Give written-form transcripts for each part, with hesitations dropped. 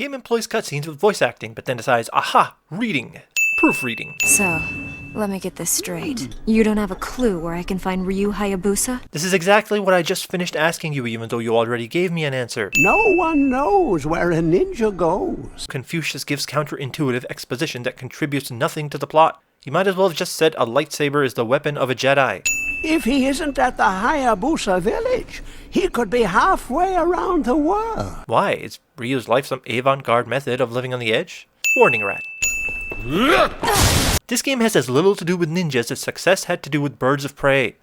Game employs cutscenes with voice acting, but then decides, aha, reading. Proofreading. So, let me get this straight. You don't have a clue where I can find Ryu Hayabusa? This is exactly what I just finished asking you, even though you already gave me an answer. No one knows where a ninja goes. Confucius gives counterintuitive exposition that contributes nothing to the plot. You might as well have just said a lightsaber is the weapon of a Jedi. If he isn't at the Hayabusa village, he could be halfway around the world. Why? Is Ryu's life some avant-garde method of living on the edge? Warning rat. This game has as little to do with ninjas as success had to do with birds of prey.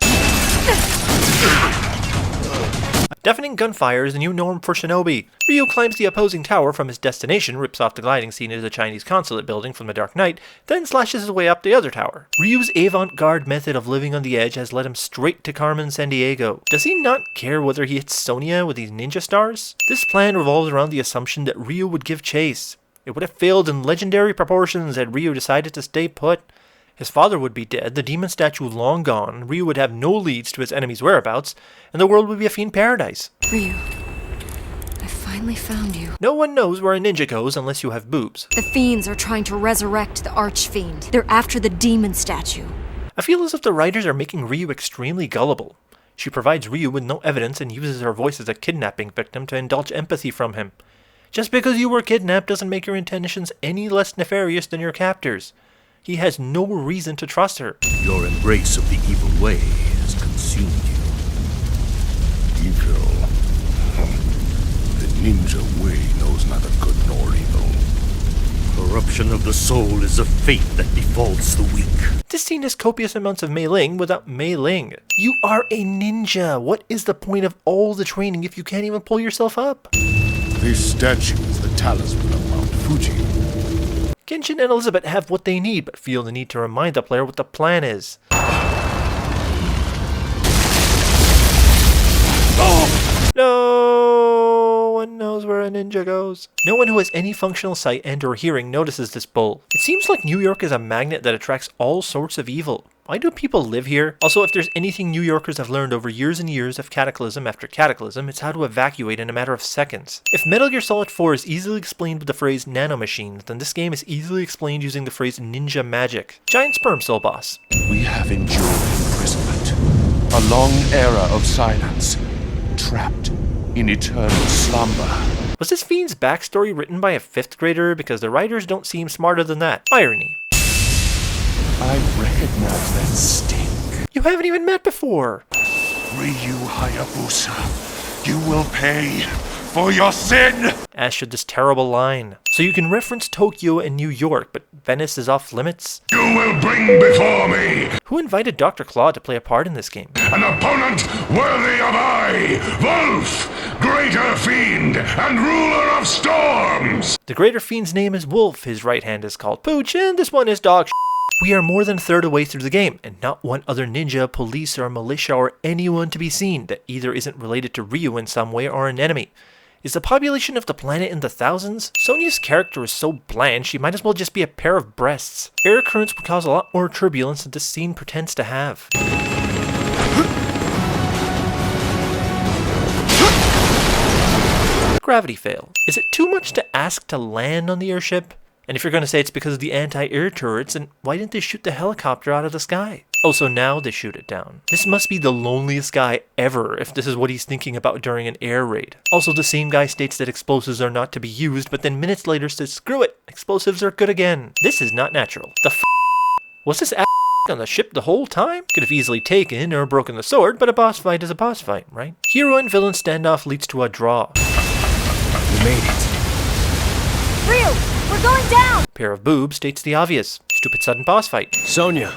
Deafening gunfire is the new norm for Shinobi. Ryu climbs the opposing tower from his destination, rips off the gliding scene into the Chinese consulate building from the Dark Knight, then slashes his way up the other tower. Ryu's avant-garde method of living on the edge has led him straight to Carmen Sandiego. Does he not care whether he hits Sonya with these ninja stars? This plan revolves around the assumption that Ryu would give chase. It would have failed in legendary proportions had Ryu decided to stay put. His father would be dead, the demon statue long gone, Ryu would have no leads to his enemy's whereabouts, and the world would be a fiend paradise. Ryu, I finally found you. No one knows where a ninja goes unless you have boobs. The fiends are trying to resurrect the archfiend. They're after the demon statue. I feel as if the writers are making Ryu extremely gullible. She provides Ryu with no evidence and uses her voice as a kidnapping victim to indulge empathy from him. Just because you were kidnapped doesn't make your intentions any less nefarious than your captors. He has no reason to trust her. Your embrace of the evil way has consumed you. Evil. The ninja way knows neither good nor evil. Corruption of the soul is a fate that befalls the weak. This scene has copious amounts of mei-ling without mei-ling. You are a ninja. What is the point of all the training if you can't even pull yourself up? This statue is the talisman of Mount Fuji. Genshin and Elizabeth have what they need, but feel the need to remind the player what the plan is. Oh! No one knows where a ninja goes. No one who has any functional sight and or hearing notices this bull. It seems like New York is a magnet that attracts all sorts of evil. Why do people live here? Also, if there's anything New Yorkers have learned over years and years of cataclysm after cataclysm, it's how to evacuate in a matter of seconds. If Metal Gear Solid 4 is easily explained with the phrase nanomachines, then this game is easily explained using the phrase ninja magic. Giant sperm cell boss. We have endured imprisonment. A long era of silence. Trapped in eternal slumber. Was this fiend's backstory written by a 5th grader? Because the writers don't seem smarter than that. Irony. I recognize that stink. You haven't even met before. Ryu Hayabusa, you will pay for your sin! As should this terrible line. So you can reference Tokyo and New York, but Venice is off limits? You will bring before me Who invited Dr. Claw to play a part in this game? an opponent worthy of I, Wolf, greater fiend and ruler of storms! The greater fiend's name is Wolf, his right hand is called Pooch, and this one is dog. We are more than a third of the way through the game, and not one other ninja, police, or militia, or anyone to be seen that either isn't related to Ryu in some way or an enemy. Is the population of the planet in the thousands? Sonya's character is so bland, she might as well just be a pair of breasts. Air currents would cause a lot more turbulence than this scene pretends to have. Gravity fail. Is it too much to ask to land on the airship? And if you're going to say it's because of the anti-air turrets, then why didn't they shoot the helicopter out of the sky? Oh, so now they shoot it down. This must be the loneliest guy ever if this is what he's thinking about during an air raid. Also, the same guy states that explosives are not to be used, but then minutes later says, screw it, explosives are good again. This is not natural. The was this on the ship the whole time? Could have easily taken or broken the sword, but a boss fight is a boss fight, right? Hero and villain standoff leads to a draw. You made it. Ryu, we're going down! Pair of boobs states the obvious. Stupid sudden boss fight. Sonya.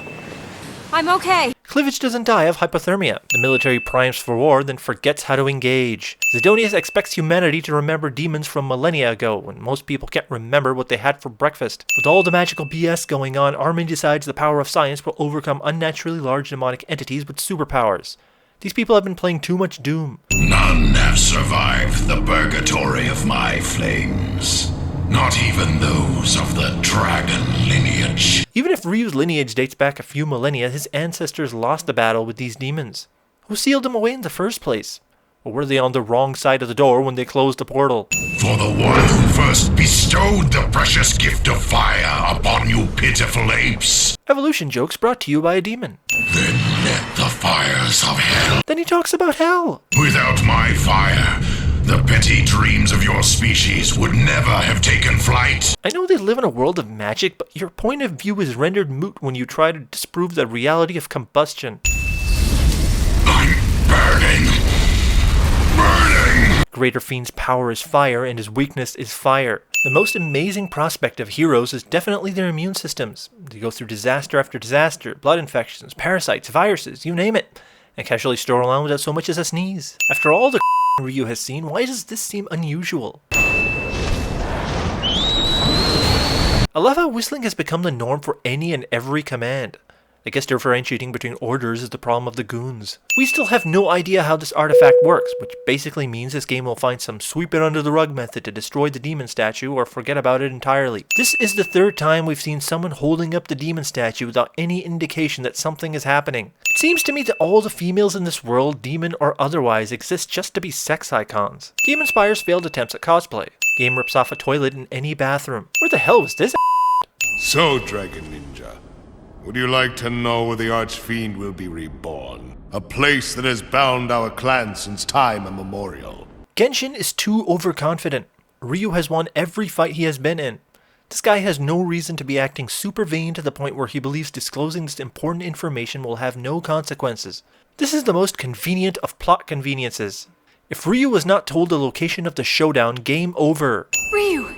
I'm okay. Clivage doesn't die of hypothermia. The military primes for war, then forgets how to engage. Zidonius expects humanity to remember demons from millennia ago, when most people can't remember what they had for breakfast. With all the magical BS going on, Armin decides the power of science will overcome unnaturally large demonic entities with superpowers. These people have been playing too much Doom. None have survived the purgatory of my flames. Not even those of the dragon lineage. Even if Ryu's lineage dates back a few millennia, his ancestors lost the battle with these demons. Who sealed them away in the first place? Or were they on the wrong side of the door when they closed the portal? For the one who first bestowed the precious gift of fire upon you pitiful apes. Evolution jokes brought to you by a demon. Then let the fires of hell. Then he talks about hell. Without my fire, the petty dreams of your species would never have taken flight. I know they live in a world of magic, but your point of view is rendered moot when you try to disprove the reality of combustion. I'm burning. Burning! Greater Fiend's power is fire and his weakness is fire. The most amazing prospect of heroes is definitely their immune systems. They go through disaster after disaster, blood infections, parasites, viruses, you name it, and casually stroll around without so much as a sneeze. After all the Ryu has seen, why does this seem unusual? I love how whistling has become the norm for any and every command. I guess differentiating between orders is the problem of the goons. We still have no idea how this artifact works, which basically means this game will find some sweep it under the rug method to destroy the demon statue or forget about it entirely. This is the third time we've seen someone holding up the demon statue without any indication that something is happening. It seems to me that all the females in this world, demon or otherwise, exist just to be sex icons. Game inspires failed attempts at cosplay. Game rips off a toilet in any bathroom. Where the hell was this? So, Dragon Ninja, would you like to know where the archfiend will be reborn? A place that has bound our clan since time immemorial. Genshin is too overconfident. Ryu has won every fight he has been in. This guy has no reason to be acting super vain to the point where he believes disclosing this important information will have no consequences. This is the most convenient of plot conveniences. If Ryu was not told the location of the showdown, game over. Ryu!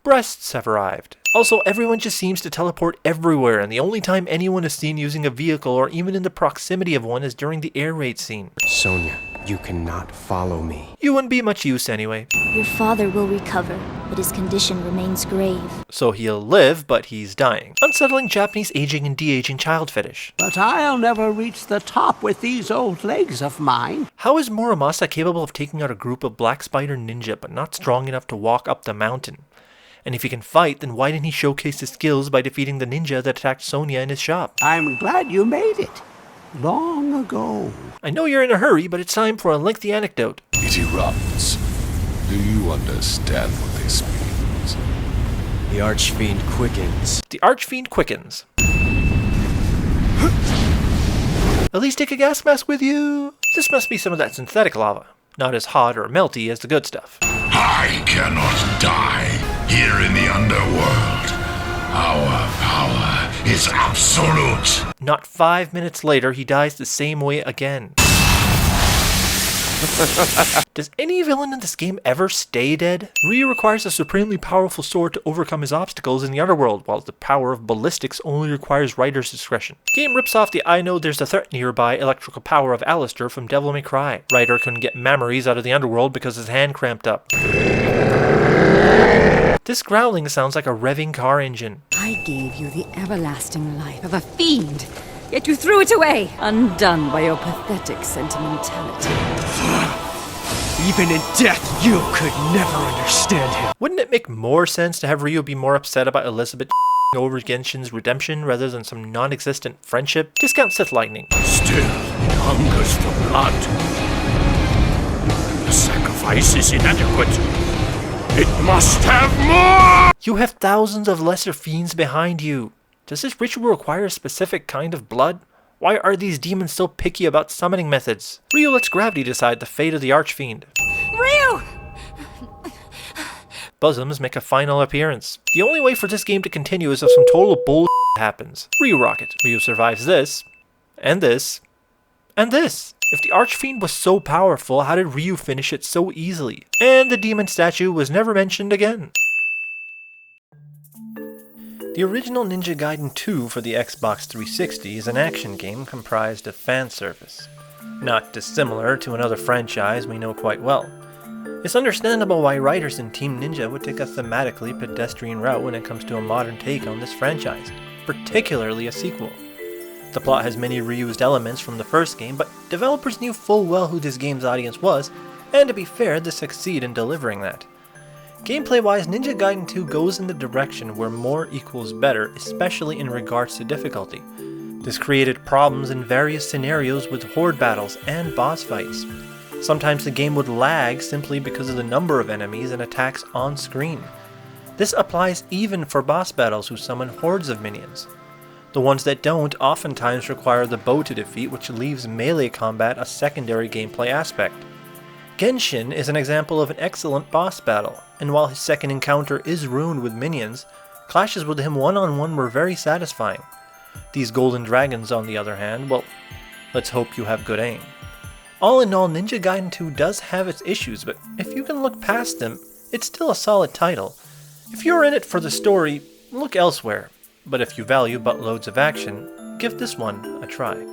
Breasts have arrived. Also, everyone just seems to teleport everywhere, and the only time anyone is seen using a vehicle or even in the proximity of one is during the air raid scene. Sonia, you cannot follow me. You wouldn't be much use anyway. Your father will recover, but his condition remains grave. So he'll live, but he's dying. Unsettling Japanese aging and de-aging child fetish. But I'll never reach the top with these old legs of mine. How is Muramasa capable of taking out a group of black spider ninja, but not strong enough to walk up the mountain? And if he can fight, then why didn't he showcase his skills by defeating the ninja that attacked Sonia in his shop? I'm glad you made it. Long ago. I know you're in a hurry, but it's time for a lengthy anecdote. It erupts. Do you understand what this means? The archfiend quickens. The archfiend quickens. At least take a gas mask with you. This must be some of that synthetic lava. Not as hot or melty as the good stuff. I cannot die here in the underworld. Our power is absolute. Not 5 minutes later, he dies the same way again. Does any villain in this game ever stay dead? Ryu requires a supremely powerful sword to overcome his obstacles in the underworld, while the power of ballistics only requires writer's discretion. Game rips off the I know there's a threat nearby electrical power of Alistair from Devil May Cry. Ryder couldn't get memories out of the underworld because his hand cramped up. This growling sounds like a revving car engine. I gave you the everlasting life of a fiend, yet you threw it away, undone by your pathetic sentimentality. Even in death, you could never understand him. Wouldn't it make more sense to have Ryu be more upset about Elizabeth over Genshin's redemption rather than some non-existent friendship? Discount Sith Lightning. Still, it hungers for blood. The sacrifice is inadequate. It must have more! You have thousands of lesser fiends behind you. Does this ritual require a specific kind of blood? Why are these demons so picky about summoning methods? Ryu lets gravity decide the fate of the archfiend. Ryu! Bosoms make a final appearance. The only way for this game to continue is if some total bull happens. Ryu Rocket. Ryu survives this, and this, and this. If the archfiend was so powerful, how did Ryu finish it so easily? And the demon statue was never mentioned again. The original Ninja Gaiden 2 for the Xbox 360 is an action game comprised of fan service. Not dissimilar to another franchise we know quite well. It's understandable why writers in Team Ninja would take a thematically pedestrian route when it comes to a modern take on this franchise, particularly a sequel. The plot has many reused elements from the first game, but developers knew full well who this game's audience was, and to be fair, they succeed in delivering that. Gameplay-wise, Ninja Gaiden 2 goes in the direction where more equals better, especially in regards to difficulty. This created problems in various scenarios with horde battles and boss fights. Sometimes the game would lag simply because of the number of enemies and attacks on screen. This applies even for boss battles who summon hordes of minions. The ones that don't oftentimes require the bow to defeat, which leaves melee combat a secondary gameplay aspect. Genshin is an example of an excellent boss battle, and while his second encounter is ruined with minions, clashes with him one-on-one were very satisfying. These golden dragons, on the other hand, well, let's hope you have good aim. All in all, Ninja Gaiden 2 does have its issues, but if you can look past them, it's still a solid title. If you're in it for the story, look elsewhere, but if you value buttloads of action, give this one a try.